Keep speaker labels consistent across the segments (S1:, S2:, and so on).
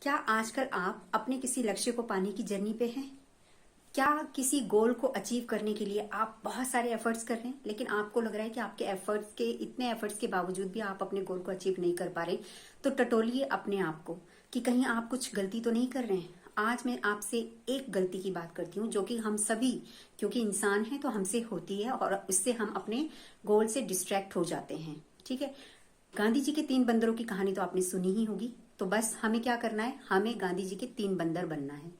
S1: क्या आजकल आप अपने किसी लक्ष्य को पाने की जर्नी पे हैं? क्या किसी गोल को अचीव करने के लिए आप बहुत सारे एफर्ट्स कर रहे हैं, लेकिन आपको लग रहा है कि आपके इतने एफर्ट्स के बावजूद भी आप अपने गोल को अचीव नहीं कर पा रहे? तो टटोलिए अपने आप को कि कहीं आप कुछ गलती तो नहीं कर रहे हैं। आज मैं आपसे एक गलती की बात करती हूँ जो कि हम सभी, क्योंकि इंसान हैं तो हमसे होती है और इससे हम अपने गोल से डिस्ट्रैक्ट हो जाते हैं। ठीक है। गांधी जी के 3 बंदरों की कहानी तो आपने सुनी ही होगी। तो बस हमें क्या करना है, हमें गांधी जी के 3 बंदर बनना है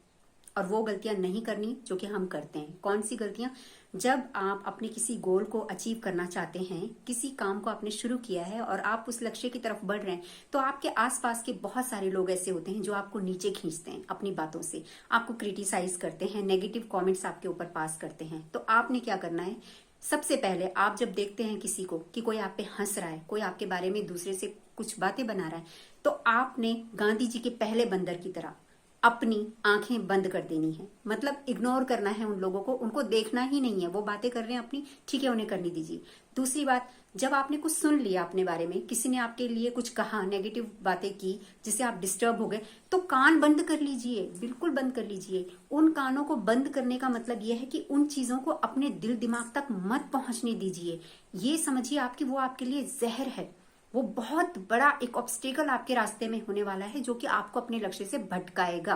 S1: और वो गलतियां नहीं करनी जो कि हम करते हैं। कौन सी गलतियां? जब आप अपने किसी गोल को अचीव करना चाहते हैं, किसी काम को आपने शुरू किया है और आप उस लक्ष्य की तरफ बढ़ रहे हैं, तो आपके आसपास के बहुत सारे लोग ऐसे होते हैं जो आपको नीचे खींचते हैं अपनी बातों से, आपको क्रिटिसाइज करते हैं, नेगेटिव कमेंट्स आपके ऊपर पास करते हैं। तो आपने क्या करना है, सबसे पहले आप जब देखते हैं किसी को कि कोई आप पे हंस रहा है, कोई आपके बारे में दूसरे से कुछ बातें बना रहा है, तो आपने गांधी जी के पहले बंदर की तरह अपनी आंखें बंद कर देनी है। मतलब इग्नोर करना है उन लोगों को, उनको देखना ही नहीं है। वो बातें कर रहे हैं अपनी, ठीक है, उन्हें करने दीजिए। दूसरी बात, जब आपने कुछ सुन लिया अपने बारे में, किसी ने आपके लिए कुछ कहा, नेगेटिव बातें की जिससे आप डिस्टर्ब हो गए, तो कान बंद कर लीजिए, बिल्कुल बंद कर लीजिए। उन कानों को बंद करने का मतलब यह है कि उन चीजों को अपने दिल दिमाग तक मत पहुंचने दीजिए। ये समझिए आपकी वो आपके लिए जहर है। वो बहुत बड़ा एक ऑब्स्टेकल आपके रास्ते में होने वाला है जो कि आपको अपने लक्ष्य से भटकाएगा।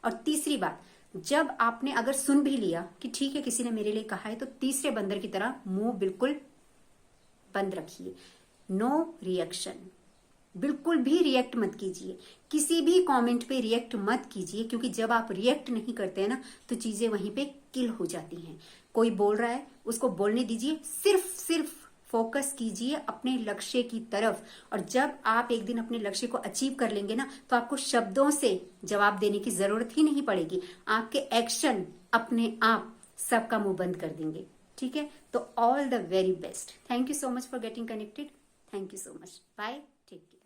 S1: और तीसरी बात, जब आपने अगर सुन भी लिया कि ठीक है किसी ने मेरे लिए कहा है, तो तीसरे बंदर की तरह मुंह बिल्कुल बंद रखिए। नो रिएक्शन, बिल्कुल भी रिएक्ट मत कीजिए। किसी भी कमेंट पे रिएक्ट मत कीजिए, क्योंकि जब आप रिएक्ट नहीं करते हैं ना, तो चीजें वहीं पे किल हो जाती हैं। कोई बोल रहा है, उसको बोलने दीजिए, सिर्फ फोकस कीजिए अपने लक्ष्य की तरफ। और जब आप एक दिन अपने लक्ष्य को अचीव कर लेंगे ना, तो आपको शब्दों से जवाब देने की जरूरत ही नहीं पड़ेगी। आपके एक्शन अपने आप सबका मुंह बंद कर देंगे। ठीक है, तो all the very best. Thank you so much for getting connected. Thank you so much. Bye, take care.